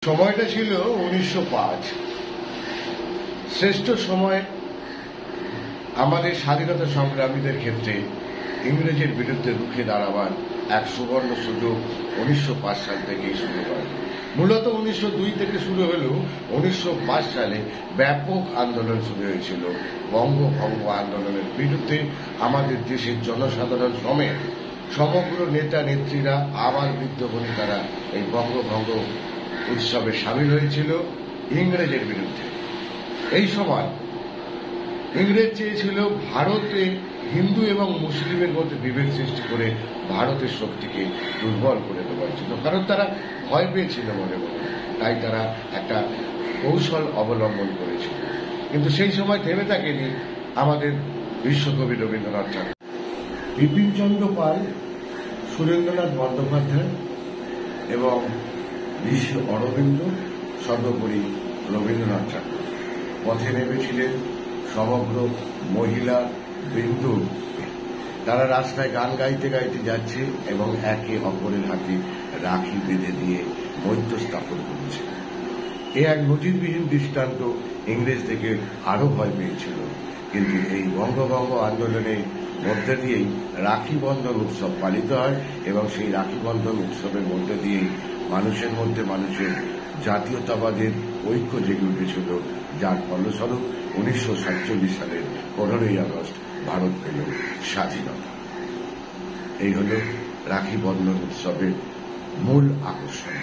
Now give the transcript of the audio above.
সময়টা ছিল 1905। শ্রেষ্ঠ সময় আমাদের স্বাধীনতা সংগ্রামীদের ক্ষেত্রে ইংরেজের বিরুদ্ধে রুখে দাঁড়াবার এক সুবর্ণ সুযোগ 1905 সাল থেকেই শুরু হয়। মূলত 1902 থেকে শুরু হলেও 1905 সালে ব্যাপক আন্দোলন শুরু হয়েছিল। বঙ্গভঙ্গ আন্দোলনের বিরুদ্ধে আমাদের দেশের জনসাধারণ সমেত সমগ্র নেতা নেত্রীরা আবার বৃদ্ধ বনিতারা এই বঙ্গভঙ্গ উৎসবে সামিল হয়েছিল ইংরেজের বিরুদ্ধে। এই সময় ইংরেজ চেয়েছিল ভারতে হিন্দু এবং মুসলিমের মধ্যে বিভেদ সৃষ্টি করে ভারতের শক্তিকে দুর্বল করে দেওয়ার জন্য, কারণ তারা ভয় পেয়েছিল মনে মনে, তাই তারা একটা কৌশল অবলম্বন করেছিল। কিন্তু সেই সময় থেমে থাকেনি আমাদের বিশ্বকবি রবীন্দ্রনাথ ঠাকুর, বিপিনচন্দ্র পাল, সুরেন্দ্রনাথ বন্দ্যোপাধ্যায় এবং ঋষি অরবিন্দ, সর্বোপরি রবীন্দ্রনাথ ঠাকুর পথে নেমেছিলেন সমগ্র মহিলা বৃন্দ। তারা রাস্তায় গান গাইতে গাইতে যাচ্ছে এবং একে অপরের হাতে রাখি বেঁধে দিয়ে মৈত্র স্থাপন করেছে। এ এক নজিরবিহীন দৃষ্টান্ত ইংরেজ থেকে আরো ভয় পেয়েছিল। কিন্তু এই বঙ্গভঙ্গ আন্দোলনের মধ্যে দিয়েই রাখি বন্ধন উৎসব পালিত হয় এবং সেই রাখি বন্ধন উৎসবের মধ্যে দিয়েই মানুষের মধ্যে মানুষের জাতীয়তাবাদের ঐক্য জেগে উঠেছিল, যার ফলস্বরূপ 1947 সালের 15ই আগস্ট ভারত পেল স্বাধীনতা। এই হল রাখি বন্ধন উৎসবের মূল আকর্ষণ।